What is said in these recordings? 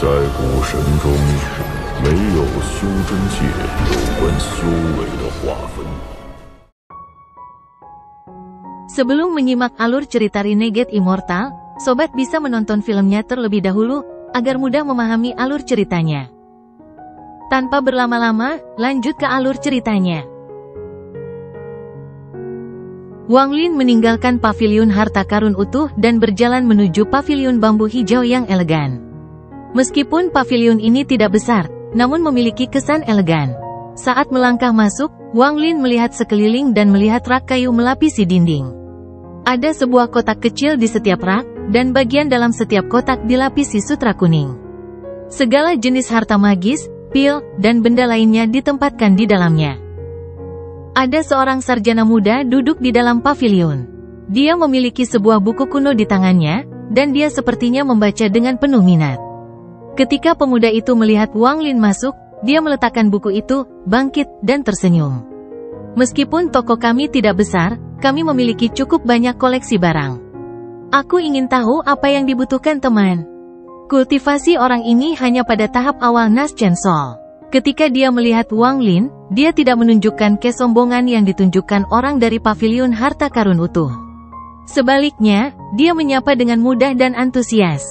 在古神中，没有修真界有关修为的划分。Sebelum menyimak alur cerita Renegade Immortal, sobat bisa menonton filmnya terlebih dahulu, agar mudah memahami alur ceritanya. Tanpa berlama-lama, lanjut ke alur ceritanya. Wang Lin meninggalkan paviliun harta karun utuh dan berjalan menuju paviliun bambu hijau yang elegan. Meskipun paviliun ini tidak besar, namun memiliki kesan elegan. Saat melangkah masuk, Wang Lin melihat sekeliling dan melihat rak kayu melapisi dinding. Ada sebuah kotak kecil di setiap rak, dan bagian dalam setiap kotak dilapisi sutra kuning. Segala jenis harta magis, pil, dan benda lainnya ditempatkan di dalamnya. Ada seorang sarjana muda duduk di dalam paviliun. Dia memiliki sebuah buku kuno di tangannya, dan dia sepertinya membaca dengan penuh minat. Ketika pemuda itu melihat Wang Lin masuk, dia meletakkan buku itu, bangkit, dan tersenyum. Meskipun toko kami tidak besar, kami memiliki cukup banyak koleksi barang. Aku ingin tahu apa yang dibutuhkan teman. Kultivasi orang ini hanya pada tahap awal Nas Chen Sol. Ketika dia melihat Wang Lin, dia tidak menunjukkan kesombongan yang ditunjukkan orang dari paviliun harta karun utuh. Sebaliknya, dia menyapa dengan mudah dan antusias.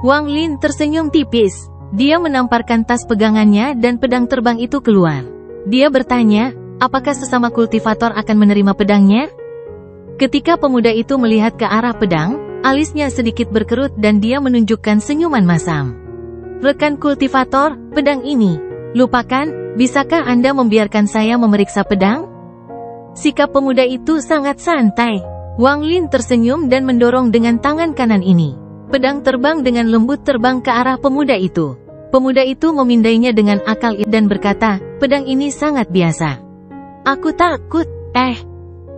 Wang Lin tersenyum tipis. Dia menamparkan tas pegangannya dan pedang terbang itu keluar. Dia bertanya, apakah sesama kultivator akan menerima pedangnya? Ketika pemuda itu melihat ke arah pedang, alisnya sedikit berkerut dan dia menunjukkan senyuman masam. Rekan kultivator, pedang ini. Lupakan, bisakah Anda membiarkan saya memeriksa pedang? Sikap pemuda itu sangat santai. Wang Lin tersenyum dan mendorong dengan tangan kanan ini. Pedang terbang dengan lembut terbang ke arah pemuda itu. Pemuda itu memindainya dengan akal dan berkata, pedang ini sangat biasa. Aku takut.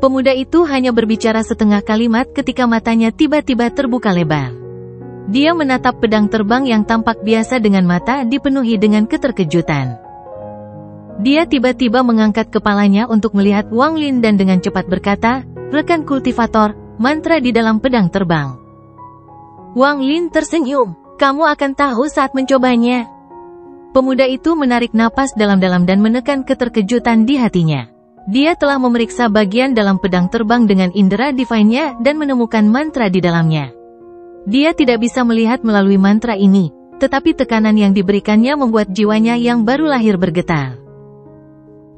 Pemuda itu hanya berbicara setengah kalimat ketika matanya tiba-tiba terbuka lebar. Dia menatap pedang terbang yang tampak biasa dengan mata dipenuhi dengan keterkejutan. Dia tiba-tiba mengangkat kepalanya untuk melihat Wang Lin dan dengan cepat berkata, rekan kultivator, mantra di dalam pedang terbang. Wang Lin tersenyum. Kamu akan tahu saat mencobanya. Pemuda itu menarik napas dalam-dalam dan menekan keterkejutan di hatinya. Dia telah memeriksa bagian dalam pedang terbang dengan indera divine-nya dan menemukan mantra di dalamnya. Dia tidak bisa melihat melalui mantra ini, tetapi tekanan yang diberikannya membuat jiwanya yang baru lahir bergetar.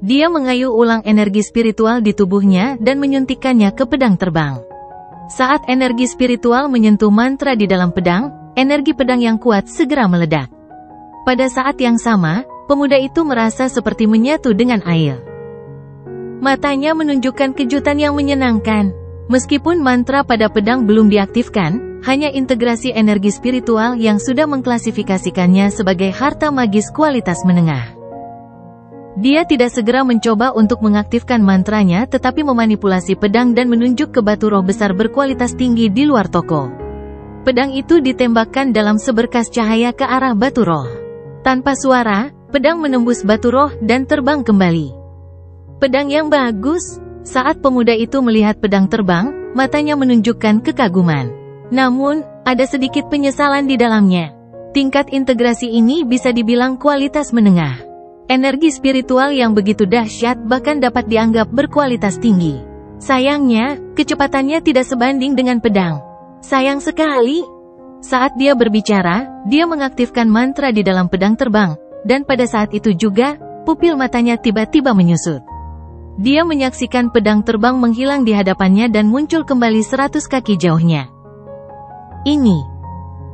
Dia mengayuh ulang energi spiritual di tubuhnya dan menyuntikkannya ke pedang terbang. Saat energi spiritual menyentuh mantra di dalam pedang, energi pedang yang kuat segera meledak. Pada saat yang sama, pemuda itu merasa seperti menyatu dengan air. Matanya menunjukkan kejutan yang menyenangkan. Meskipun mantra pada pedang belum diaktifkan, hanya integrasi energi spiritual yang sudah mengklasifikasikannya sebagai harta magis kualitas menengah. Dia tidak segera mencoba untuk mengaktifkan mantranya tetapi memanipulasi pedang dan menunjuk ke batu roh besar berkualitas tinggi di luar toko. Pedang itu ditembakkan dalam seberkas cahaya ke arah batu roh. Tanpa suara, pedang menembus batu roh dan terbang kembali. Pedang yang bagus. Saat pemuda itu melihat pedang terbang, matanya menunjukkan kekaguman. Namun, ada sedikit penyesalan di dalamnya. Tingkat integrasi ini bisa dibilang kualitas menengah. Energi spiritual yang begitu dahsyat bahkan dapat dianggap berkualitas tinggi. Sayangnya, kecepatannya tidak sebanding dengan pedang. Sayang sekali. Saat dia berbicara, dia mengaktifkan mantra di dalam pedang terbang, dan pada saat itu juga, pupil matanya tiba-tiba menyusut. Dia menyaksikan pedang terbang menghilang di hadapannya dan muncul kembali 100 kaki jauhnya. Ini.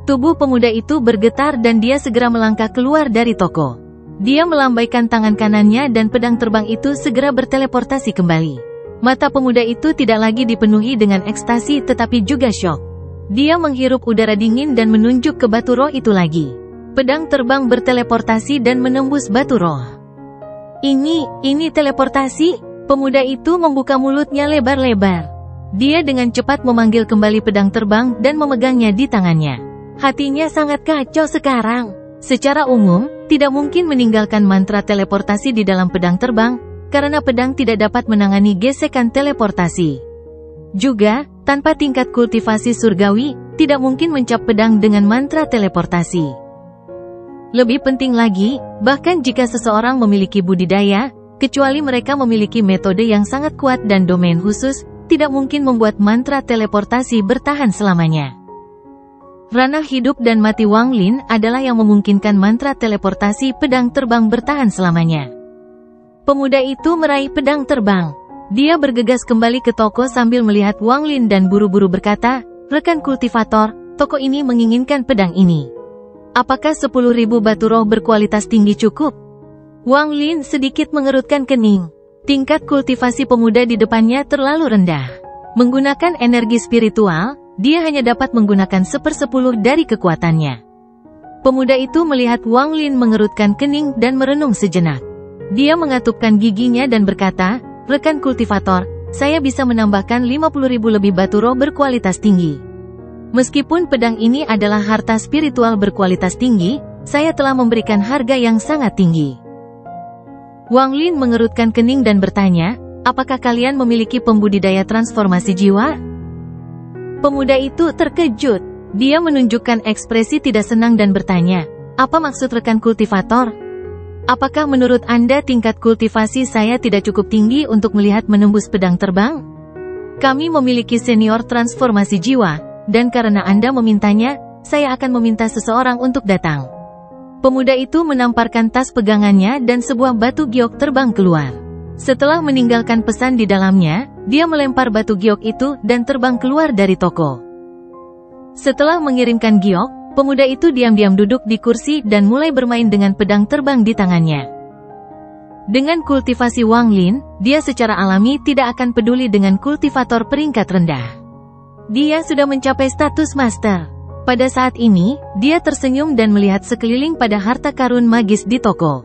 Tubuh pemuda itu bergetar dan dia segera melangkah keluar dari toko. Dia melambaikan tangan kanannya dan pedang terbang itu segera berteleportasi kembali. Mata pemuda itu tidak lagi dipenuhi dengan ekstasi tetapi juga syok. Dia menghirup udara dingin dan menunjuk ke batu roh itu lagi. Pedang terbang berteleportasi dan menembus batu roh. Ini teleportasi? Pemuda itu membuka mulutnya lebar-lebar. Dia dengan cepat memanggil kembali pedang terbang dan memegangnya di tangannya. Hatinya sangat kacau sekarang. Secara umum, tidak mungkin meninggalkan mantra teleportasi di dalam pedang terbang, karena pedang tidak dapat menangani gesekan teleportasi. Juga, tanpa tingkat kultivasi surgawi, tidak mungkin mencap pedang dengan mantra teleportasi. Lebih penting lagi, bahkan jika seseorang memiliki budidaya, kecuali mereka memiliki metode yang sangat kuat dan domain khusus, tidak mungkin membuat mantra teleportasi bertahan selamanya. Ranah hidup dan mati Wang Lin adalah yang memungkinkan mantra teleportasi pedang terbang bertahan selamanya. Pemuda itu meraih pedang terbang. Dia bergegas kembali ke toko sambil melihat Wang Lin dan buru-buru berkata, "Rekan kultivator, toko ini menginginkan pedang ini. Apakah 10.000 batu roh berkualitas tinggi cukup?" Wang Lin sedikit mengerutkan kening. Tingkat kultivasi pemuda di depannya terlalu rendah. Menggunakan energi spiritual, dia hanya dapat menggunakan 1/10 dari kekuatannya. Pemuda itu melihat Wang Lin mengerutkan kening dan merenung sejenak. Dia mengatupkan giginya dan berkata, "Rekan kultivator, saya bisa menambahkan 50.000 lebih batu roh berkualitas tinggi. Meskipun pedang ini adalah harta spiritual berkualitas tinggi, saya telah memberikan harga yang sangat tinggi." Wang Lin mengerutkan kening dan bertanya, "Apakah kalian memiliki pembudidaya transformasi jiwa?" Pemuda itu terkejut. Dia menunjukkan ekspresi tidak senang dan bertanya, "Apa maksud rekan kultivator? Apakah menurut Anda tingkat kultivasi saya tidak cukup tinggi untuk melihat menembus pedang terbang? Kami memiliki senior transformasi jiwa, dan karena Anda memintanya, saya akan meminta seseorang untuk datang." Pemuda itu menamparkan tas pegangannya dan sebuah batu giok terbang keluar. Setelah meninggalkan pesan di dalamnya, dia melempar batu giok itu dan terbang keluar dari toko. Setelah mengirimkan giok, pemuda itu diam-diam duduk di kursi dan mulai bermain dengan pedang terbang di tangannya. Dengan kultivasi Wang Lin, dia secara alami tidak akan peduli dengan kultivator peringkat rendah. Dia sudah mencapai status master. Pada saat ini, dia tersenyum dan melihat sekeliling pada harta karun magis di toko.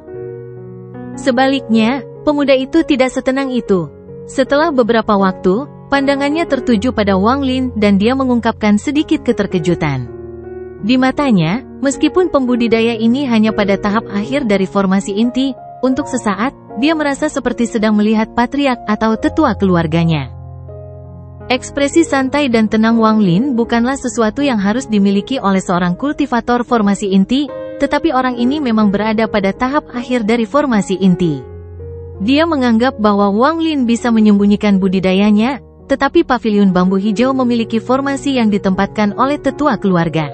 Sebaliknya, pemuda itu tidak setenang itu. Setelah beberapa waktu, pandangannya tertuju pada Wang Lin dan dia mengungkapkan sedikit keterkejutan. Di matanya, meskipun pembudidaya ini hanya pada tahap akhir dari formasi inti, untuk sesaat, dia merasa seperti sedang melihat patriark atau tetua keluarganya. Ekspresi santai dan tenang Wang Lin bukanlah sesuatu yang harus dimiliki oleh seorang kultivator formasi inti, tetapi orang ini memang berada pada tahap akhir dari formasi inti. Dia menganggap bahwa Wang Lin bisa menyembunyikan budidayanya, tetapi paviliun bambu hijau memiliki formasi yang ditempatkan oleh tetua keluarga.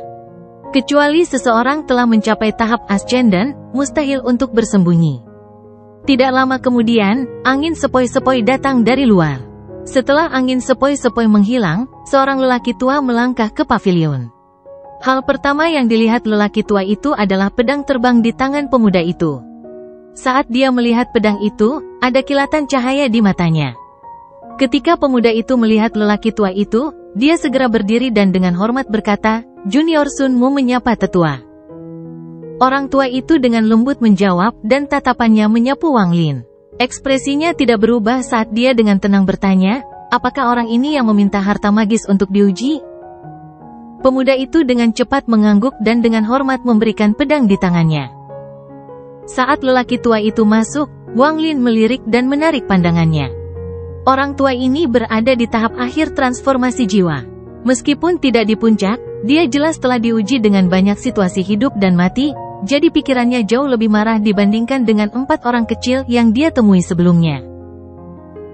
Kecuali seseorang telah mencapai tahap ascendant, mustahil untuk bersembunyi. Tidak lama kemudian, angin sepoi-sepoi datang dari luar. Setelah angin sepoi-sepoi menghilang, seorang lelaki tua melangkah ke paviliun. Hal pertama yang dilihat lelaki tua itu adalah pedang terbang di tangan pemuda itu. Saat dia melihat pedang itu, ada kilatan cahaya di matanya. Ketika pemuda itu melihat lelaki tua itu, dia segera berdiri dan dengan hormat berkata, "Junior Sunmu menyapa tetua." Orang tua itu dengan lembut menjawab dan tatapannya menyapu Wang Lin. Ekspresinya tidak berubah saat dia dengan tenang bertanya, "Apakah orang ini yang meminta harta magis untuk diuji?" Pemuda itu dengan cepat mengangguk dan dengan hormat memberikan pedang di tangannya. Saat lelaki tua itu masuk, Wang Lin melirik dan menarik pandangannya. Orang tua ini berada di tahap akhir transformasi jiwa. Meskipun tidak di puncak, dia jelas telah diuji dengan banyak situasi hidup dan mati, jadi pikirannya jauh lebih marah dibandingkan dengan 4 orang kecil yang dia temui sebelumnya.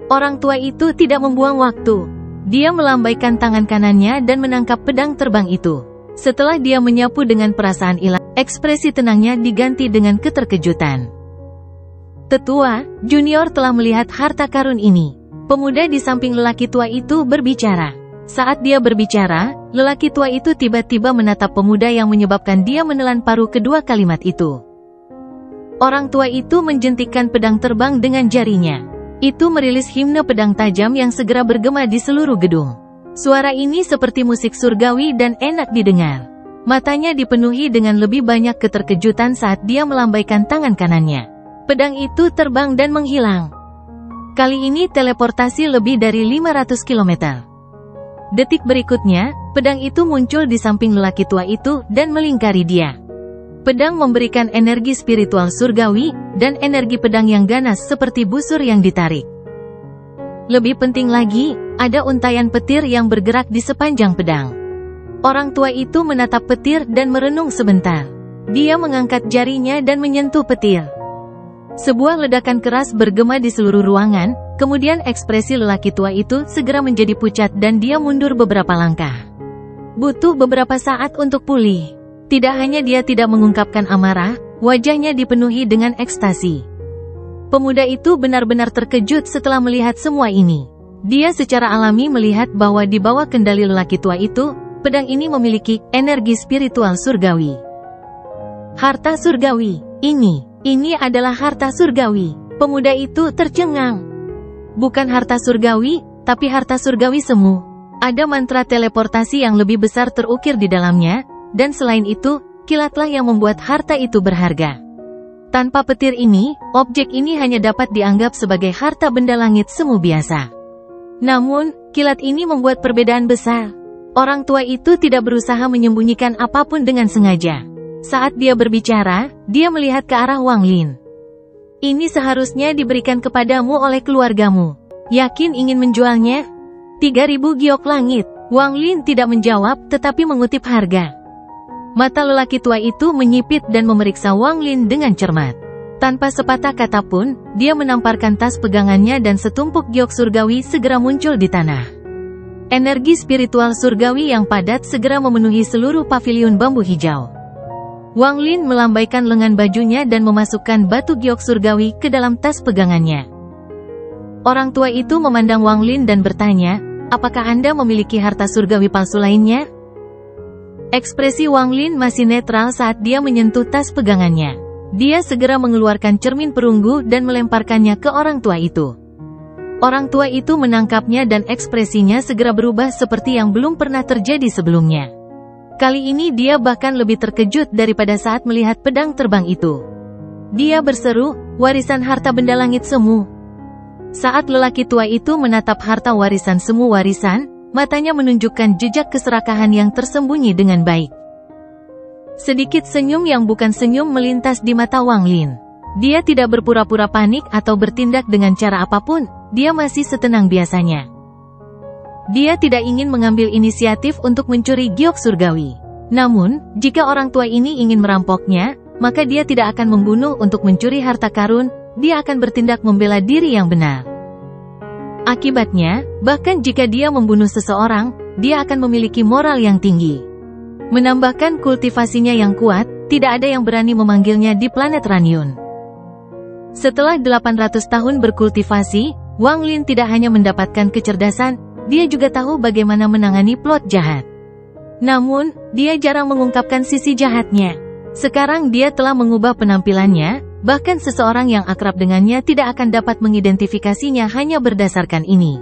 Orang tua itu tidak membuang waktu. Dia melambaikan tangan kanannya dan menangkap pedang terbang itu. Setelah dia menyapu dengan perasaan ilah, ekspresi tenangnya diganti dengan keterkejutan. "Tetua, Junior telah melihat harta karun ini." Pemuda di samping lelaki tua itu berbicara. Saat dia berbicara, lelaki tua itu tiba-tiba menatap pemuda yang menyebabkan dia menelan paruh kedua kalimat itu. Orang tua itu menjentikkan pedang terbang dengan jarinya. Itu merilis himne pedang tajam yang segera bergema di seluruh gedung. Suara ini seperti musik surgawi dan enak didengar. Matanya dipenuhi dengan lebih banyak keterkejutan saat dia melambaikan tangan kanannya. Pedang itu terbang dan menghilang. Kali ini teleportasi lebih dari 500 km. Detik berikutnya, pedang itu muncul di samping lelaki tua itu dan melingkari dia. Pedang memberikan energi spiritual surgawi, dan energi pedang yang ganas seperti busur yang ditarik. Lebih penting lagi, ada untaian petir yang bergerak di sepanjang pedang. Orang tua itu menatap petir dan merenung sebentar. Dia mengangkat jarinya dan menyentuh petir. Sebuah ledakan keras bergema di seluruh ruangan, kemudian ekspresi lelaki tua itu segera menjadi pucat dan dia mundur beberapa langkah. Butuh beberapa saat untuk pulih. Tidak hanya dia tidak mengungkapkan amarah, wajahnya dipenuhi dengan ekstasi. Pemuda itu benar-benar terkejut setelah melihat semua ini. Dia secara alami melihat bahwa di bawah kendali lelaki tua itu, pedang ini memiliki energi spiritual surgawi. Harta surgawi, ini adalah harta surgawi. Pemuda itu tercengang. Bukan harta surgawi, tapi harta surgawi semu. Ada mantra teleportasi yang lebih besar terukir di dalamnya, dan selain itu, kilatlah yang membuat harta itu berharga. Tanpa petir ini, objek ini hanya dapat dianggap sebagai harta benda langit semu biasa. Namun, kilat ini membuat perbedaan besar. Orang tua itu tidak berusaha menyembunyikan apapun dengan sengaja. Saat dia berbicara, dia melihat ke arah Wang Lin. Ini seharusnya diberikan kepadamu oleh keluargamu. Yakin ingin menjualnya? 3.000 giok langit. Wang Lin tidak menjawab, tetapi mengutip harga. Mata lelaki tua itu menyipit dan memeriksa Wang Lin dengan cermat. Tanpa sepatah kata pun, dia menamparkan tas pegangannya dan setumpuk giok surgawi segera muncul di tanah. Energi spiritual surgawi yang padat segera memenuhi seluruh paviliun bambu hijau. Wang Lin melambaikan lengan bajunya dan memasukkan batu giok surgawi ke dalam tas pegangannya. Orang tua itu memandang Wang Lin dan bertanya, apakah Anda memiliki harta surgawi palsu lainnya? Ekspresi Wang Lin masih netral saat dia menyentuh tas pegangannya. Dia segera mengeluarkan cermin perunggu dan melemparkannya ke orang tua itu. Orang tua itu menangkapnya dan ekspresinya segera berubah seperti yang belum pernah terjadi sebelumnya. Kali ini dia bahkan lebih terkejut daripada saat melihat pedang terbang itu. Dia berseru, warisan harta benda langit semu. Saat lelaki tua itu menatap harta warisan semu warisan, matanya menunjukkan jejak keserakahan yang tersembunyi dengan baik. Sedikit senyum yang bukan senyum melintas di mata Wang Lin. Dia tidak berpura-pura panik atau bertindak dengan cara apapun, dia masih setenang biasanya. Dia tidak ingin mengambil inisiatif untuk mencuri giok surgawi. Namun, jika orang tua ini ingin merampoknya, maka dia tidak akan membunuh untuk mencuri harta karun, dia akan bertindak membela diri yang benar. Akibatnya, bahkan jika dia membunuh seseorang, dia akan memiliki moral yang tinggi. Menambahkan kultivasinya yang kuat, tidak ada yang berani memanggilnya di planet Ranyun. Setelah 800 tahun berkultivasi, Wang Lin tidak hanya mendapatkan kecerdasan, dia juga tahu bagaimana menangani plot jahat. Namun, dia jarang mengungkapkan sisi jahatnya. Sekarang dia telah mengubah penampilannya, bahkan seseorang yang akrab dengannya tidak akan dapat mengidentifikasinya hanya berdasarkan ini.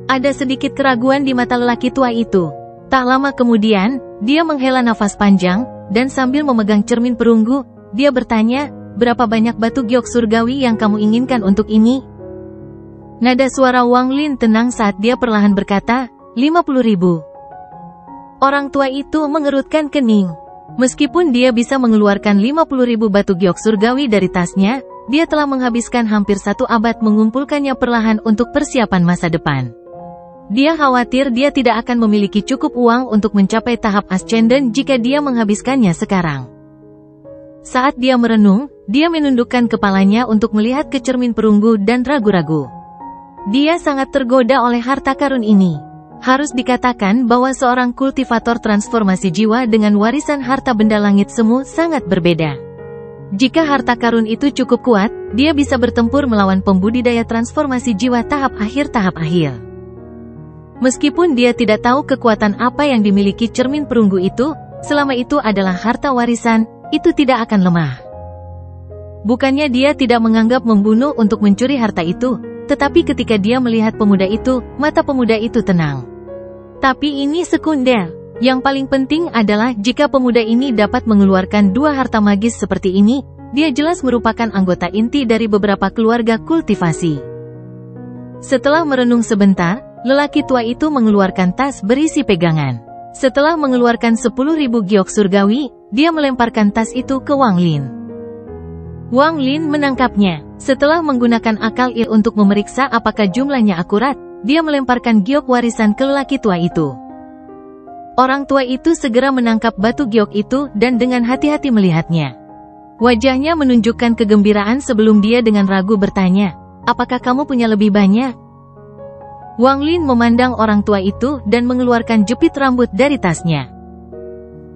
Ada sedikit keraguan di mata lelaki tua itu. Tak lama kemudian, dia menghela nafas panjang, dan sambil memegang cermin perunggu, dia bertanya, berapa banyak batu giok surgawi yang kamu inginkan untuk ini? Nada suara Wang Lin tenang saat dia perlahan berkata, 50.000. Orang tua itu mengerutkan kening. Meskipun dia bisa mengeluarkan 50.000 batu giok surgawi dari tasnya, dia telah menghabiskan hampir 1 abad mengumpulkannya perlahan untuk persiapan masa depan. Dia khawatir dia tidak akan memiliki cukup uang untuk mencapai tahap ascendant jika dia menghabiskannya sekarang. Saat dia merenung, dia menundukkan kepalanya untuk melihat ke cermin perunggu dan ragu-ragu. Dia sangat tergoda oleh harta karun ini. Harus dikatakan bahwa seorang kultivator transformasi jiwa dengan warisan harta benda langit semu sangat berbeda. Jika harta karun itu cukup kuat, dia bisa bertempur melawan pembudidaya transformasi jiwa tahap akhir. Meskipun dia tidak tahu kekuatan apa yang dimiliki cermin perunggu itu, selama itu adalah harta warisan, itu tidak akan lemah. Bukannya dia tidak menganggap membunuh untuk mencuri harta itu, tetapi ketika dia melihat pemuda itu, mata pemuda itu tenang. Tapi ini sekunder. Yang paling penting adalah jika pemuda ini dapat mengeluarkan 2 harta magis seperti ini, dia jelas merupakan anggota inti dari beberapa keluarga kultivasi. Setelah merenung sebentar, lelaki tua itu mengeluarkan tas berisi pegangan. Setelah mengeluarkan 10.000 giok surgawi, dia melemparkan tas itu ke Wang Lin. Wang Lin menangkapnya. Setelah menggunakan akal untuk memeriksa apakah jumlahnya akurat, dia melemparkan giok warisan ke lelaki tua itu. Orang tua itu segera menangkap batu giok itu dan dengan hati-hati melihatnya. Wajahnya menunjukkan kegembiraan sebelum dia dengan ragu bertanya, apakah kamu punya lebih banyak? Wang Lin memandang orang tua itu dan mengeluarkan jepit rambut dari tasnya.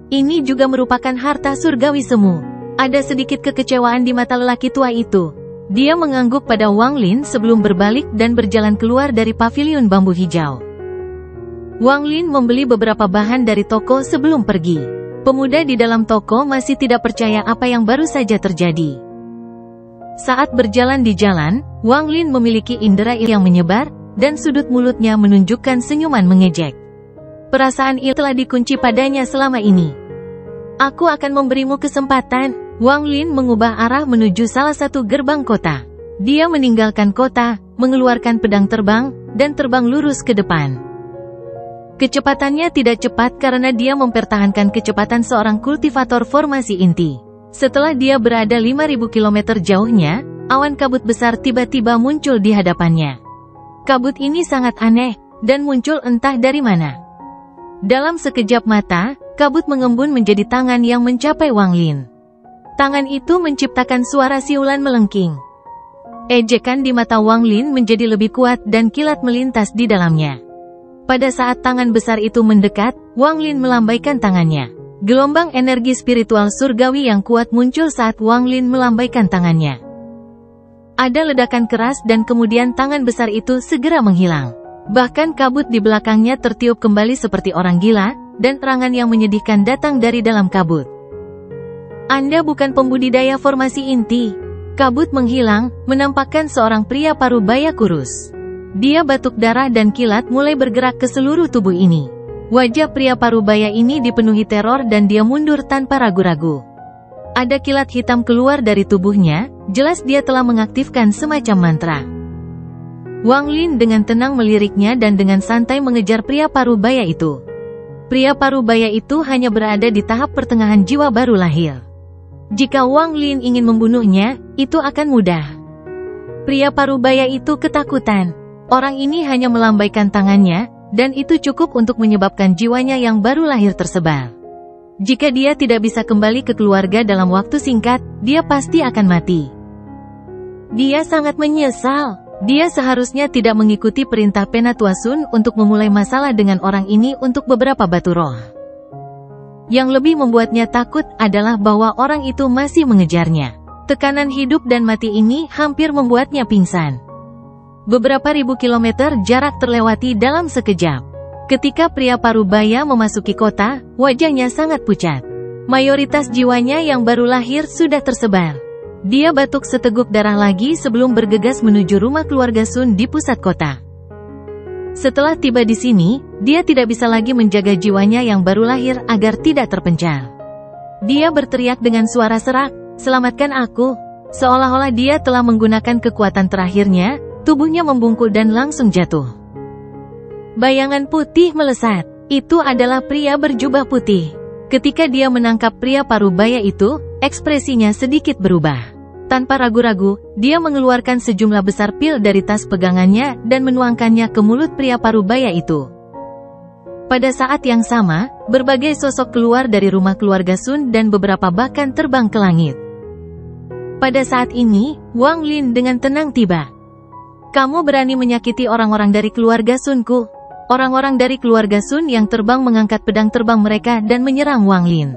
Ini juga merupakan harta surgawi semu. Ada sedikit kekecewaan di mata lelaki tua itu. Dia mengangguk pada Wang Lin sebelum berbalik dan berjalan keluar dari paviliun bambu hijau. Wang Lin membeli beberapa bahan dari toko sebelum pergi. Pemuda di dalam toko masih tidak percaya apa yang baru saja terjadi. Saat berjalan di jalan, Wang Lin memiliki indera yang menyebar, dan sudut mulutnya menunjukkan senyuman mengejek. Perasaan itu telah dikunci padanya selama ini. Aku akan memberimu kesempatan. Wang Lin mengubah arah menuju salah satu gerbang kota. Dia meninggalkan kota, mengeluarkan pedang terbang, dan terbang lurus ke depan. Kecepatannya tidak cepat karena dia mempertahankan kecepatan seorang kultivator formasi inti. Setelah dia berada 5.000 km jauhnya, awan kabut besar tiba-tiba muncul di hadapannya. Kabut ini sangat aneh, dan muncul entah dari mana. Dalam sekejap mata, kabut mengembun menjadi tangan yang mencapai Wang Lin. Tangan itu menciptakan suara siulan melengking. Ejekan di mata Wang Lin menjadi lebih kuat dan kilat melintas di dalamnya. Pada saat tangan besar itu mendekat, Wang Lin melambaikan tangannya. Gelombang energi spiritual surgawi yang kuat muncul saat Wang Lin melambaikan tangannya. Ada ledakan keras dan kemudian tangan besar itu segera menghilang. Bahkan kabut di belakangnya tertiup kembali seperti orang gila, dan terangan yang menyedihkan datang dari dalam kabut. Anda bukan pembudidaya formasi inti. Kabut menghilang, menampakkan seorang pria parubaya kurus. Dia batuk darah dan kilat mulai bergerak ke seluruh tubuh ini. Wajah pria parubaya ini dipenuhi teror dan dia mundur tanpa ragu-ragu. Ada kilat hitam keluar dari tubuhnya, jelas dia telah mengaktifkan semacam mantra. Wang Lin dengan tenang meliriknya dan dengan santai mengejar pria parubaya itu. Pria parubaya itu hanya berada di tahap pertengahan jiwa baru lahir. Jika Wang Lin ingin membunuhnya, itu akan mudah. Pria parubaya itu ketakutan. Orang ini hanya melambaikan tangannya, dan itu cukup untuk menyebabkan jiwanya yang baru lahir tersebar. Jika dia tidak bisa kembali ke keluarga dalam waktu singkat, dia pasti akan mati. Dia sangat menyesal. Dia seharusnya tidak mengikuti perintah Penatua Sun untuk memulai masalah dengan orang ini untuk beberapa batu roh. Yang lebih membuatnya takut adalah bahwa orang itu masih mengejarnya. Tekanan hidup dan mati ini hampir membuatnya pingsan. Beberapa ribu kilometer jarak terlewati dalam sekejap. Ketika pria parubaya memasuki kota, wajahnya sangat pucat. Mayoritas jiwanya yang baru lahir sudah tersebar. Dia batuk seteguk darah lagi sebelum bergegas menuju rumah keluarga Sun di pusat kota. Setelah tiba di sini, dia tidak bisa lagi menjaga jiwanya yang baru lahir agar tidak terpencar. Dia berteriak dengan suara serak, "Selamatkan aku!" Seolah-olah dia telah menggunakan kekuatan terakhirnya, tubuhnya membungkuk dan langsung jatuh. Bayangan putih melesat. Itu adalah pria berjubah putih. Ketika dia menangkap pria parubaya itu, ekspresinya sedikit berubah. Tanpa ragu-ragu, dia mengeluarkan sejumlah besar pil dari tas pegangannya dan menuangkannya ke mulut pria parubaya itu. Pada saat yang sama, berbagai sosok keluar dari rumah keluarga Sun dan beberapa bahkan terbang ke langit. Pada saat ini, Wang Lin dengan tenang tiba. "Kamu berani menyakiti orang-orang dari keluarga Sunku?" Orang-orang dari keluarga Sun yang terbang mengangkat pedang terbang mereka dan menyerang Wang Lin.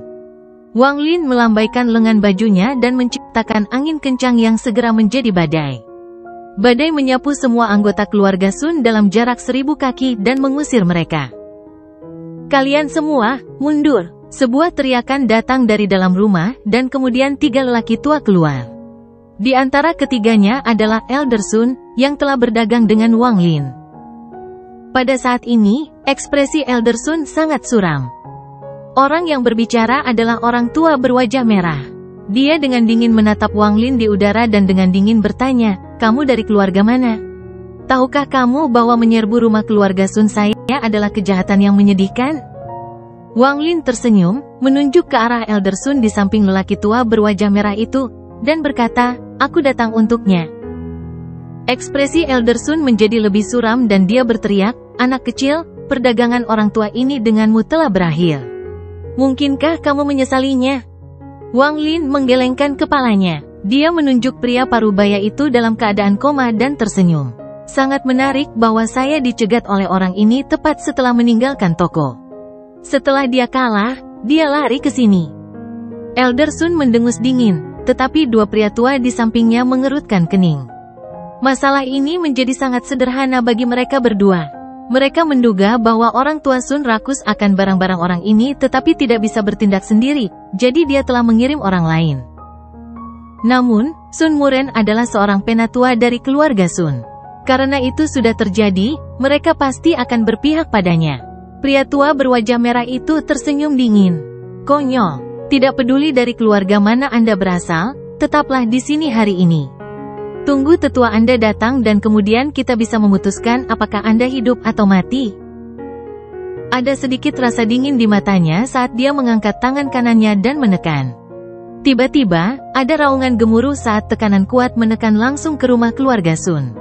Wang Lin melambaikan lengan bajunya dan menciptakan angin kencang yang segera menjadi badai. Badai menyapu semua anggota keluarga Sun dalam jarak 1000 kaki dan mengusir mereka. "Kalian semua, mundur!" Sebuah teriakan datang dari dalam rumah dan kemudian 3 lelaki tua keluar. Di antara ketiganya adalah Elder Sun, yang telah berdagang dengan Wang Lin. Pada saat ini, ekspresi Elder Sun sangat suram. Orang yang berbicara adalah orang tua berwajah merah. Dia dengan dingin menatap Wang Lin di udara dan dengan dingin bertanya, "Kamu dari keluarga mana? Tahukah kamu bahwa menyerbu rumah keluarga Sun saya adalah kejahatan yang menyedihkan?" Wang Lin tersenyum, menunjuk ke arah Elder Sun di samping lelaki tua berwajah merah itu, dan berkata, "Aku datang untuknya." Ekspresi Elder Sun menjadi lebih suram dan dia berteriak, "Anak kecil, perdagangan orang tua ini denganmu telah berakhir. Mungkinkah kamu menyesalinya? Wang Lin menggelengkan kepalanya. Dia menunjuk pria parubaya itu dalam keadaan koma dan tersenyum. Sangat menarik bahwa saya dicegat oleh orang ini tepat setelah meninggalkan toko. Setelah dia kalah, dia lari ke sini. Elder Sun mendengus dingin, tetapi dua pria tua di sampingnya mengerutkan kening. Masalah ini menjadi sangat sederhana bagi mereka berdua. Mereka menduga bahwa orang tua Sun rakus akan barang-barang orang ini tetapi tidak bisa bertindak sendiri, jadi dia telah mengirim orang lain. Namun, Sun Muren adalah seorang penatua dari keluarga Sun. Karena itu sudah terjadi, mereka pasti akan berpihak padanya. Pria tua berwajah merah itu tersenyum dingin. Konyol, tidak peduli dari keluarga mana Anda berasal, tetaplah di sini hari ini. Tunggu tetua Anda datang dan kemudian kita bisa memutuskan apakah Anda hidup atau mati. Ada sedikit rasa dingin di matanya saat dia mengangkat tangan kanannya dan menekan. Tiba-tiba, ada raungan gemuruh saat tekanan kuat menekan langsung ke rumah keluarga Sun.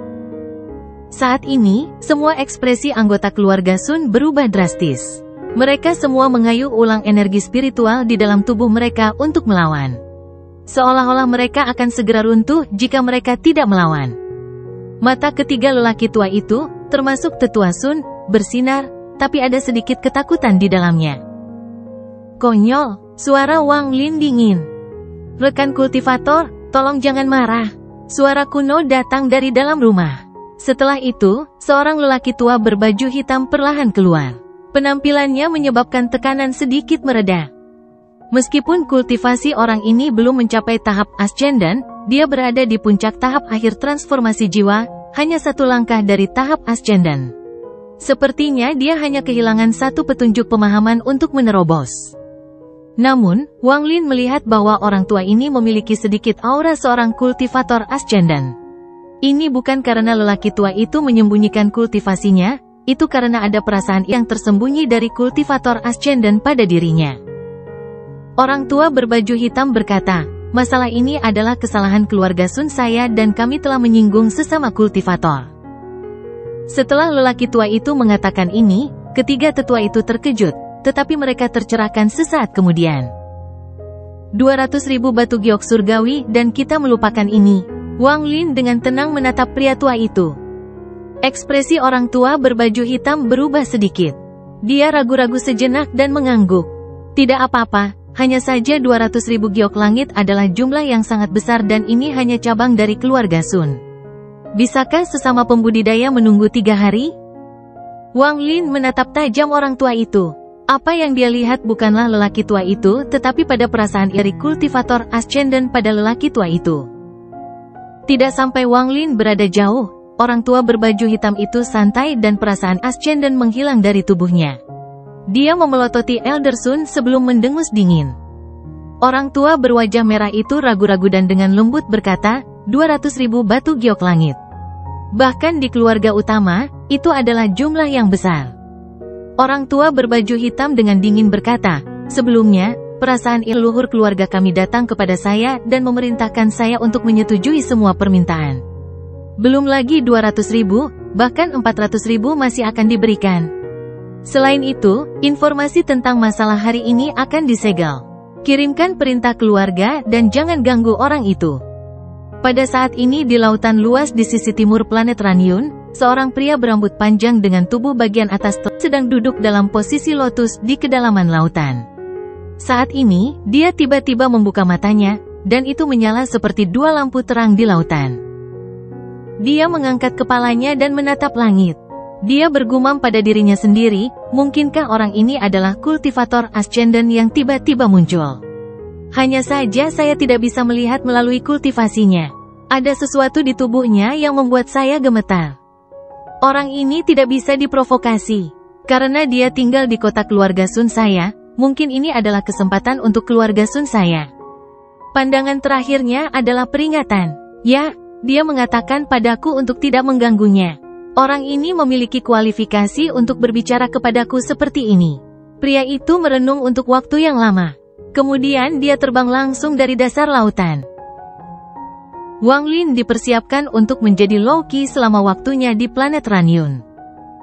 Saat ini, semua ekspresi anggota keluarga Sun berubah drastis. Mereka semua mengayuh ulang energi spiritual di dalam tubuh mereka untuk melawan. Seolah-olah mereka akan segera runtuh jika mereka tidak melawan. Mata ketiga lelaki tua itu, termasuk tetua Sun, bersinar, tapi ada sedikit ketakutan di dalamnya. Konyol, suara Wang Lin dingin. Rekan kultivator, tolong jangan marah. Suara kuno datang dari dalam rumah. Setelah itu, seorang lelaki tua berbaju hitam perlahan keluar. Penampilannya menyebabkan tekanan sedikit mereda. Meskipun kultivasi orang ini belum mencapai tahap ascendan, dia berada di puncak tahap akhir transformasi jiwa, hanya satu langkah dari tahap ascendan. Sepertinya dia hanya kehilangan satu petunjuk pemahaman untuk menerobos. Namun, Wang Lin melihat bahwa orang tua ini memiliki sedikit aura seorang kultivator ascendan. Ini bukan karena lelaki tua itu menyembunyikan kultivasinya, itu karena ada perasaan yang tersembunyi dari kultivator ascendan pada dirinya. Orang tua berbaju hitam berkata, masalah ini adalah kesalahan keluarga Sun saya dan kami telah menyinggung sesama kultivator. Setelah lelaki tua itu mengatakan ini, ketiga tetua itu terkejut, tetapi mereka tercerahkan sesaat kemudian. 200.000 batu giok surgawi dan kita melupakan ini. Wang Lin dengan tenang menatap pria tua itu. Ekspresi orang tua berbaju hitam berubah sedikit. Dia ragu-ragu sejenak dan mengangguk. Tidak apa-apa. Hanya saja 200.000 giok langit adalah jumlah yang sangat besar dan ini hanya cabang dari keluarga Sun. Bisakah sesama pembudidaya menunggu 3 hari? Wang Lin menatap tajam orang tua itu. Apa yang dia lihat bukanlah lelaki tua itu, tetapi pada perasaan iri kultivator ascendan pada lelaki tua itu. Tidak sampai Wang Lin berada jauh, orang tua berbaju hitam itu santai dan perasaan ascendan menghilang dari tubuhnya. Dia memelototi Elder Sun sebelum mendengus dingin. Orang tua berwajah merah itu ragu-ragu dan dengan lembut berkata, 200.000 batu giok langit. Bahkan di keluarga utama, itu adalah jumlah yang besar. Orang tua berbaju hitam dengan dingin berkata, sebelumnya, perasaan leluhur keluarga kami datang kepada saya dan memerintahkan saya untuk menyetujui semua permintaan. Belum lagi 200.000, bahkan 400.000 masih akan diberikan. Selain itu, informasi tentang masalah hari ini akan disegel. Kirimkan perintah keluarga dan jangan ganggu orang itu. Pada saat ini di lautan luas di sisi timur planet Ranyun, seorang pria berambut panjang dengan tubuh bagian atas sedang duduk dalam posisi lotus di kedalaman lautan. Saat ini, dia tiba-tiba membuka matanya, dan itu menyala seperti dua lampu terang di lautan. Dia mengangkat kepalanya dan menatap langit. Dia bergumam pada dirinya sendiri, mungkinkah orang ini adalah kultivator ascendan yang tiba-tiba muncul? Hanya saja saya tidak bisa melihat melalui kultivasinya. Ada sesuatu di tubuhnya yang membuat saya gemetar. Orang ini tidak bisa diprovokasi. Karena dia tinggal di kota keluarga Sun saya, mungkin ini adalah kesempatan untuk keluarga Sun saya. Pandangan terakhirnya adalah peringatan. Ya, dia mengatakan padaku untuk tidak mengganggunya. Orang ini memiliki kualifikasi untuk berbicara kepadaku seperti ini. Pria itu merenung untuk waktu yang lama. Kemudian dia terbang langsung dari dasar lautan. Wang Lin dipersiapkan untuk menjadi Loki selama waktunya di planet Ranyun.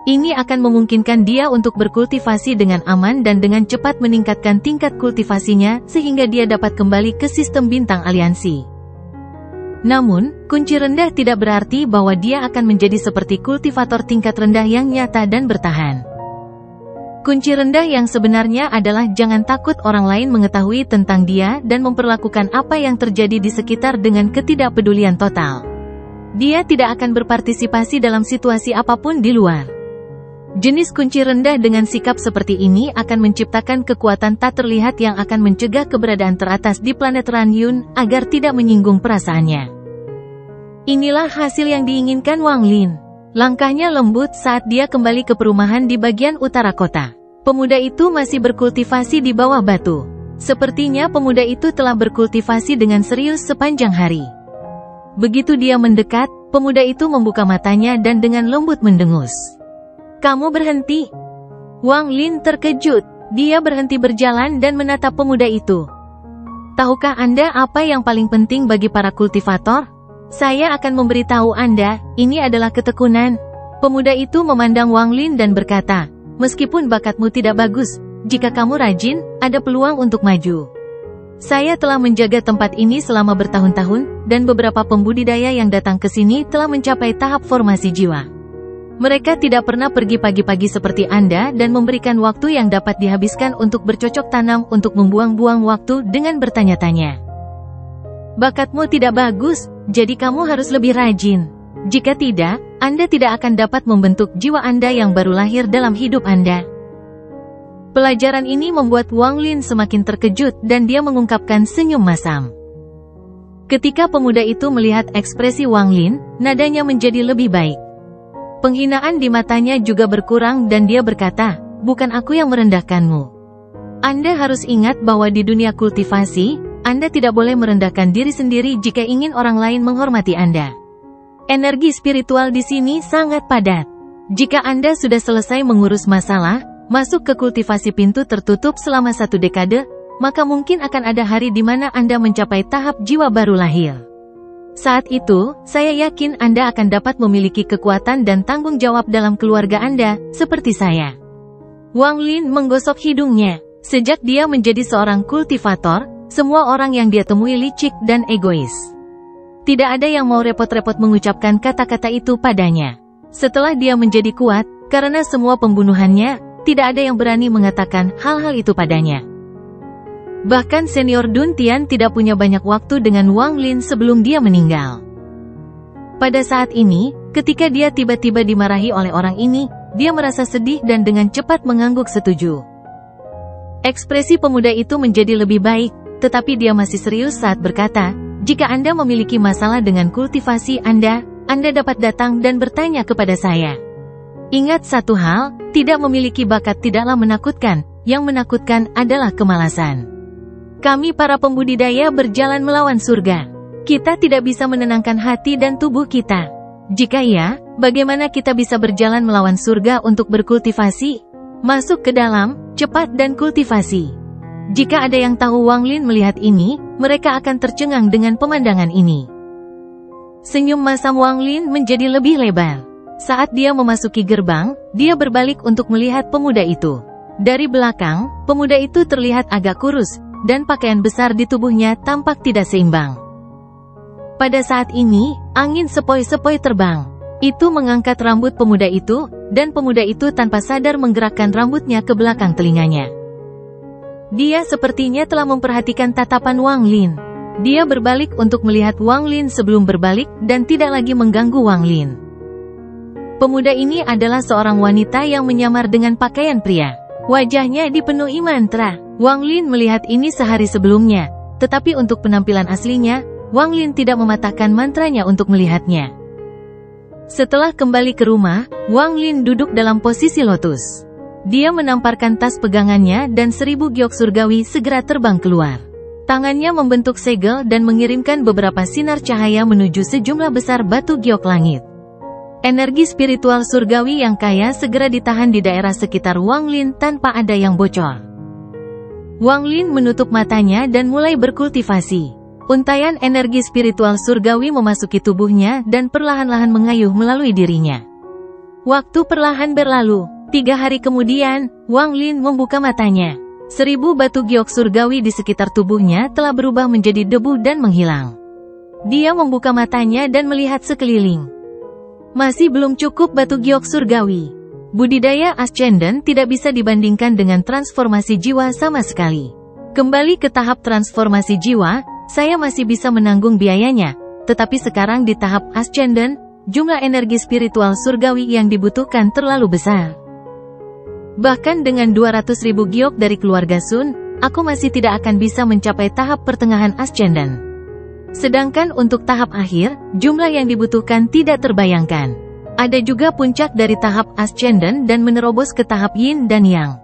Ini akan memungkinkan dia untuk berkultivasi dengan aman dan dengan cepat meningkatkan tingkat kultivasinya sehingga dia dapat kembali ke sistem bintang aliansi. Namun, kunci rendah tidak berarti bahwa dia akan menjadi seperti kultivator tingkat rendah yang nyata dan bertahan. Kunci rendah yang sebenarnya adalah jangan takut orang lain mengetahui tentang dia dan memperlakukan apa yang terjadi di sekitar dengan ketidakpedulian total. Dia tidak akan berpartisipasi dalam situasi apapun di luar. Jenis kunci rendah dengan sikap seperti ini akan menciptakan kekuatan tak terlihat yang akan mencegah keberadaan teratas di planet Ranyun agar tidak menyinggung perasaannya. Inilah hasil yang diinginkan Wang Lin. Langkahnya lembut saat dia kembali ke perumahan di bagian utara kota. Pemuda itu masih berkultivasi di bawah batu. Sepertinya pemuda itu telah berkultivasi dengan serius sepanjang hari. Begitu dia mendekat, pemuda itu membuka matanya dan dengan lembut mendengus. "Kamu berhenti?" Wang Lin terkejut. Dia berhenti berjalan dan menatap pemuda itu. "Tahukah Anda apa yang paling penting bagi para kultivator? Saya akan memberitahu Anda, ini adalah ketekunan." Pemuda itu memandang Wang Lin dan berkata, "Meskipun bakatmu tidak bagus, jika kamu rajin, ada peluang untuk maju. Saya telah menjaga tempat ini selama bertahun-tahun, dan beberapa pembudidaya yang datang ke sini telah mencapai tahap formasi jiwa. Mereka tidak pernah pergi pagi-pagi seperti Anda dan memberikan waktu yang dapat dihabiskan untuk bercocok tanam untuk membuang-buang waktu dengan bertanya-tanya. Bakatmu tidak bagus, jadi kamu harus lebih rajin. Jika tidak, Anda tidak akan dapat membentuk jiwa Anda yang baru lahir dalam hidup Anda." Pelajaran ini membuat Wang Lin semakin terkejut dan dia mengungkapkan senyum masam. Ketika pemuda itu melihat ekspresi Wang Lin, nadanya menjadi lebih baik. Penghinaan di matanya juga berkurang dan dia berkata, "Bukan aku yang merendahkanmu. Anda harus ingat bahwa di dunia kultivasi, Anda tidak boleh merendahkan diri sendiri jika ingin orang lain menghormati Anda. Energi spiritual di sini sangat padat. Jika Anda sudah selesai mengurus masalah, masuk ke kultivasi pintu tertutup selama 1 dekade, maka mungkin akan ada hari di mana Anda mencapai tahap jiwa baru lahir. Saat itu, saya yakin Anda akan dapat memiliki kekuatan dan tanggung jawab dalam keluarga Anda, seperti saya." Wang Lin menggosok hidungnya. Sejak dia menjadi seorang kultivator, semua orang yang dia temui licik dan egois. Tidak ada yang mau repot-repot mengucapkan kata-kata itu padanya. Setelah dia menjadi kuat, karena semua pembunuhannya, tidak ada yang berani mengatakan hal-hal itu padanya. Bahkan senior Dun Tian tidak punya banyak waktu dengan Wang Lin sebelum dia meninggal. Pada saat ini, ketika dia tiba-tiba dimarahi oleh orang ini, dia merasa sedih dan dengan cepat mengangguk setuju. Ekspresi pemuda itu menjadi lebih baik, tetapi dia masih serius saat berkata, "Jika Anda memiliki masalah dengan kultivasi Anda dapat datang dan bertanya kepada saya. Ingat satu hal, tidak memiliki bakat tidaklah menakutkan, yang menakutkan adalah kemalasan. Kami para pembudidaya berjalan melawan surga. Kita tidak bisa menenangkan hati dan tubuh kita. Jika iya, bagaimana kita bisa berjalan melawan surga untuk berkultivasi? Masuk ke dalam, cepat dan kultivasi." Jika ada yang tahu Wang Lin melihat ini, mereka akan tercengang dengan pemandangan ini. Senyum masam Wang Lin menjadi lebih lebar. Saat dia memasuki gerbang, dia berbalik untuk melihat pemuda itu. Dari belakang, pemuda itu terlihat agak kurus, dan pakaian besar di tubuhnya tampak tidak seimbang. Pada saat ini, angin sepoi-sepoi terbang. Itu mengangkat rambut pemuda itu, dan pemuda itu tanpa sadar menggerakkan rambutnya ke belakang telinganya. Dia sepertinya telah memperhatikan tatapan Wang Lin. Dia berbalik untuk melihat Wang Lin sebelum berbalik dan tidak lagi mengganggu Wang Lin. Pemuda ini adalah seorang wanita yang menyamar dengan pakaian pria. Wajahnya dipenuhi mantra. Wang Lin melihat ini sehari sebelumnya, tetapi untuk penampilan aslinya, Wang Lin tidak mematahkan mantranya untuk melihatnya. Setelah kembali ke rumah, Wang Lin duduk dalam posisi lotus. Dia menamparkan tas pegangannya dan 1000 giok surgawi segera terbang keluar. Tangannya membentuk segel dan mengirimkan beberapa sinar cahaya menuju sejumlah besar batu giok langit. Energi spiritual surgawi yang kaya segera ditahan di daerah sekitar Wang Lin tanpa ada yang bocor. Wang Lin menutup matanya dan mulai berkultivasi. Untaian energi spiritual surgawi memasuki tubuhnya dan perlahan-lahan mengayuh melalui dirinya. Waktu perlahan berlalu. 3 hari kemudian, Wang Lin membuka matanya. 1000 batu giok surgawi di sekitar tubuhnya telah berubah menjadi debu dan menghilang. Dia membuka matanya dan melihat sekeliling. Masih belum cukup batu giok surgawi. Budidaya ascendant tidak bisa dibandingkan dengan transformasi jiwa sama sekali. Kembali ke tahap transformasi jiwa, saya masih bisa menanggung biayanya, tetapi sekarang di tahap ascendant, jumlah energi spiritual surgawi yang dibutuhkan terlalu besar. Bahkan dengan 200.000 giok dari keluarga Sun, aku masih tidak akan bisa mencapai tahap pertengahan ascendant. Sedangkan untuk tahap akhir, jumlah yang dibutuhkan tidak terbayangkan. Ada juga puncak dari tahap ascendant dan menerobos ke tahap yin dan yang.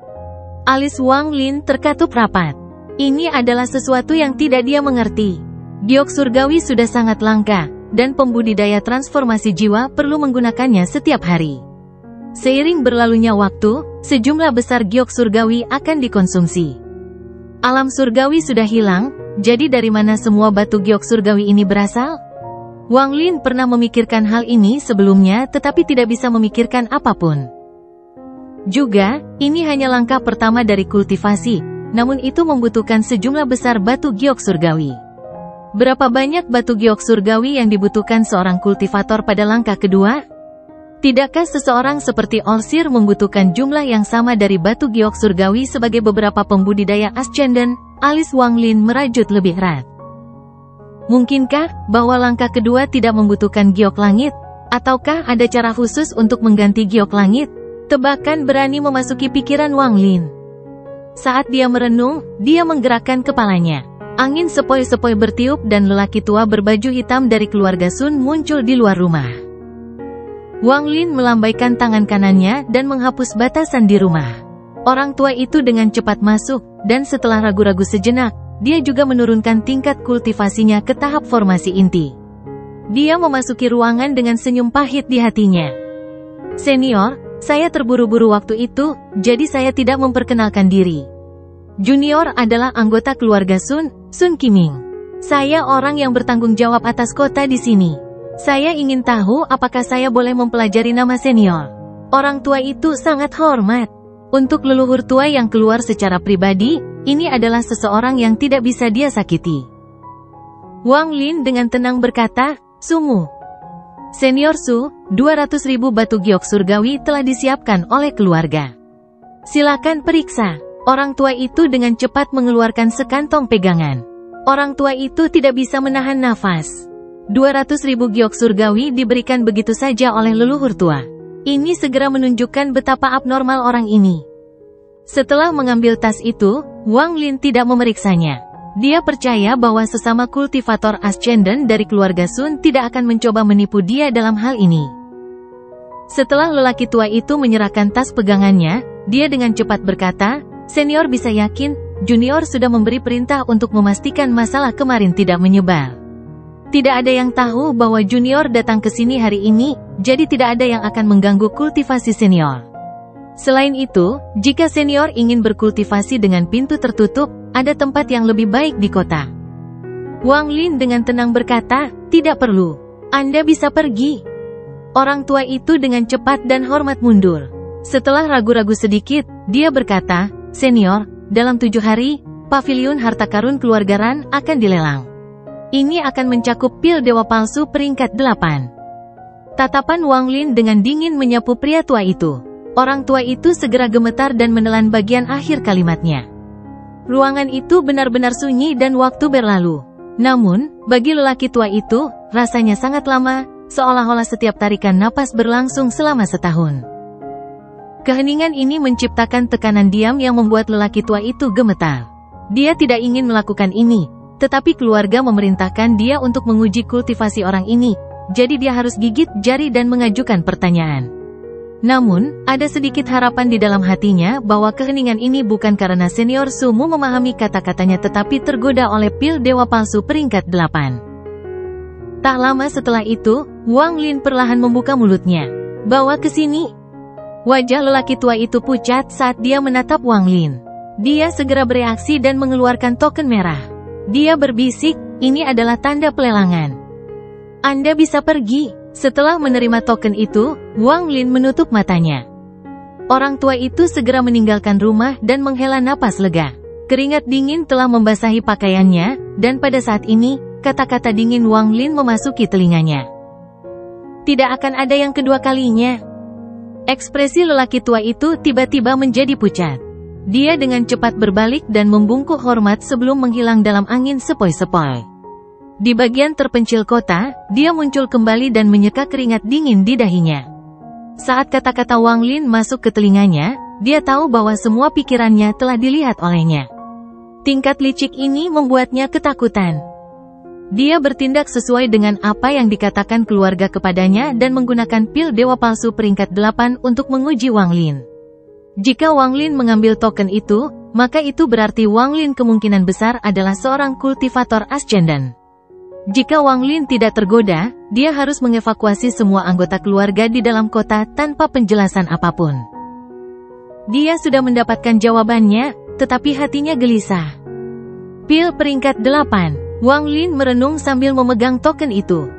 Alis Wang Lin terkatup rapat. Ini adalah sesuatu yang tidak dia mengerti. Giok surgawi sudah sangat langka, dan pembudidaya transformasi jiwa perlu menggunakannya setiap hari. Seiring berlalunya waktu, sejumlah besar giok surgawi akan dikonsumsi. Alam surgawi sudah hilang, jadi dari mana semua batu giok surgawi ini berasal? Wang Lin pernah memikirkan hal ini sebelumnya tetapi tidak bisa memikirkan apapun. Juga, ini hanya langkah pertama dari kultivasi, namun itu membutuhkan sejumlah besar batu giok surgawi. Berapa banyak batu giok surgawi yang dibutuhkan seorang kultivator pada langkah kedua? Tidakkah seseorang seperti Olsir membutuhkan jumlah yang sama dari batu giok surgawi sebagai beberapa pembudidaya ascendant? Alis Wang Lin merajut lebih erat. Mungkinkah bahwa langkah kedua tidak membutuhkan giok langit? Ataukah ada cara khusus untuk mengganti giok langit? Tebakan berani memasuki pikiran Wang Lin. Saat dia merenung, dia menggerakkan kepalanya. Angin sepoi-sepoi bertiup dan lelaki tua berbaju hitam dari keluarga Sun muncul di luar rumah. Wang Lin melambaikan tangan kanannya dan menghapus batasan di rumah. Orang tua itu dengan cepat masuk, dan setelah ragu-ragu sejenak, dia juga menurunkan tingkat kultivasinya ke tahap formasi inti. Dia memasuki ruangan dengan senyum pahit di hatinya. Senior, saya terburu-buru waktu itu, jadi saya tidak memperkenalkan diri. Junior adalah anggota keluarga Sun, Sun Qiming. Saya orang yang bertanggung jawab atas kota di sini. Saya ingin tahu apakah saya boleh mempelajari nama senior. Orang tua itu sangat hormat. Untuk leluhur tua yang keluar secara pribadi, ini adalah seseorang yang tidak bisa dia sakiti. Wang Lin dengan tenang berkata, Sumu. Senior Su, 200.000 batu giok surgawi telah disiapkan oleh keluarga. Silakan periksa. Orang tua itu dengan cepat mengeluarkan sekantong pegangan. Orang tua itu tidak bisa menahan nafas. 200.000 giok surgawi diberikan begitu saja oleh leluhur tua. Ini segera menunjukkan betapa abnormal orang ini. Setelah mengambil tas itu, Wang Lin tidak memeriksanya. Dia percaya bahwa sesama kultivator ascendant dari keluarga Sun tidak akan mencoba menipu dia dalam hal ini. Setelah lelaki tua itu menyerahkan tas pegangannya, dia dengan cepat berkata, Senior bisa yakin, Junior sudah memberi perintah untuk memastikan masalah kemarin tidak menyebar. Tidak ada yang tahu bahwa Junior datang ke sini hari ini, jadi tidak ada yang akan mengganggu kultivasi senior. Selain itu, jika senior ingin berkultivasi dengan pintu tertutup, ada tempat yang lebih baik di kota. Wang Lin dengan tenang berkata, tidak perlu. Anda bisa pergi. Orang tua itu dengan cepat dan hormat mundur. Setelah ragu-ragu sedikit, dia berkata, Senior, dalam 7 hari, paviliun harta karun keluarga Ran akan dilelang. Ini akan mencakup pil dewa palsu peringkat 8. Tatapan Wang Lin dengan dingin menyapu pria tua itu. Orang tua itu segera gemetar dan menelan bagian akhir kalimatnya. Ruangan itu benar-benar sunyi dan waktu berlalu. Namun, bagi lelaki tua itu, rasanya sangat lama, seolah-olah setiap tarikan napas berlangsung selama setahun. Keheningan ini menciptakan tekanan diam yang membuat lelaki tua itu gemetar. Dia tidak ingin melakukan ini. Tetapi keluarga memerintahkan dia untuk menguji kultivasi orang ini, jadi dia harus gigit jari dan mengajukan pertanyaan. Namun, ada sedikit harapan di dalam hatinya bahwa keheningan ini bukan karena senior Sumu memahami kata-katanya tetapi tergoda oleh pil dewa palsu peringkat 8. Tak lama setelah itu, Wang Lin perlahan membuka mulutnya. Bawa ke sini. Wajah lelaki tua itu pucat saat dia menatap Wang Lin. Dia segera bereaksi dan mengeluarkan token merah. Dia berbisik, ini adalah tanda pelelangan. Anda bisa pergi. Setelah menerima token itu, Wang Lin menutup matanya. Orang tua itu segera meninggalkan rumah dan menghela napas lega. Keringat dingin telah membasahi pakaiannya, dan pada saat ini, kata-kata dingin Wang Lin memasuki telinganya. Tidak akan ada yang kedua kalinya. Ekspresi lelaki tua itu tiba-tiba menjadi pucat. Dia dengan cepat berbalik dan membungkuk hormat sebelum menghilang dalam angin sepoi-sepoi. Di bagian terpencil kota, dia muncul kembali dan menyeka keringat dingin di dahinya. Saat kata-kata Wang Lin masuk ke telinganya, dia tahu bahwa semua pikirannya telah dilihat olehnya. Tingkat licik ini membuatnya ketakutan. Dia bertindak sesuai dengan apa yang dikatakan keluarga kepadanya dan menggunakan pil dewa palsu peringkat 8 untuk menguji Wang Lin. Jika Wang Lin mengambil token itu, maka itu berarti Wang Lin kemungkinan besar adalah seorang kultivator ascendant. Jika Wang Lin tidak tergoda, dia harus mengevakuasi semua anggota keluarga di dalam kota tanpa penjelasan apapun. Dia sudah mendapatkan jawabannya, tetapi hatinya gelisah. Pil peringkat 8, Wang Lin merenung sambil memegang token itu.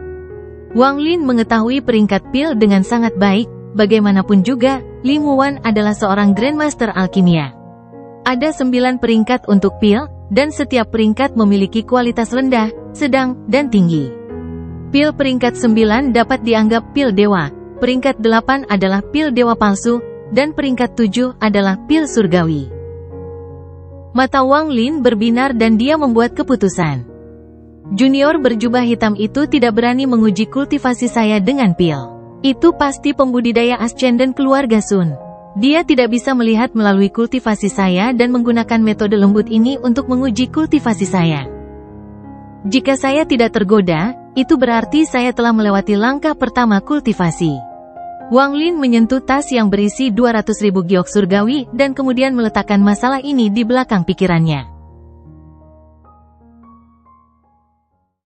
Wang Lin mengetahui peringkat pil dengan sangat baik, bagaimanapun juga, Li Muwan adalah seorang Grandmaster Alkimia. Ada 9 peringkat untuk pil, dan setiap peringkat memiliki kualitas rendah, sedang, dan tinggi. Pil peringkat 9 dapat dianggap pil dewa, peringkat 8 adalah pil dewa palsu, dan peringkat 7 adalah pil surgawi. Mata Wang Lin berbinar dan dia membuat keputusan. Junior berjubah hitam itu tidak berani menguji kultivasi saya dengan pil. Itu pasti pembudidaya ascendant keluarga Sun. Dia tidak bisa melihat melalui kultivasi saya dan menggunakan metode lembut ini untuk menguji kultivasi saya. Jika saya tidak tergoda, itu berarti saya telah melewati langkah pertama kultivasi. Wang Lin menyentuh tas yang berisi 200.000 giok surgawi dan kemudian meletakkan masalah ini di belakang pikirannya.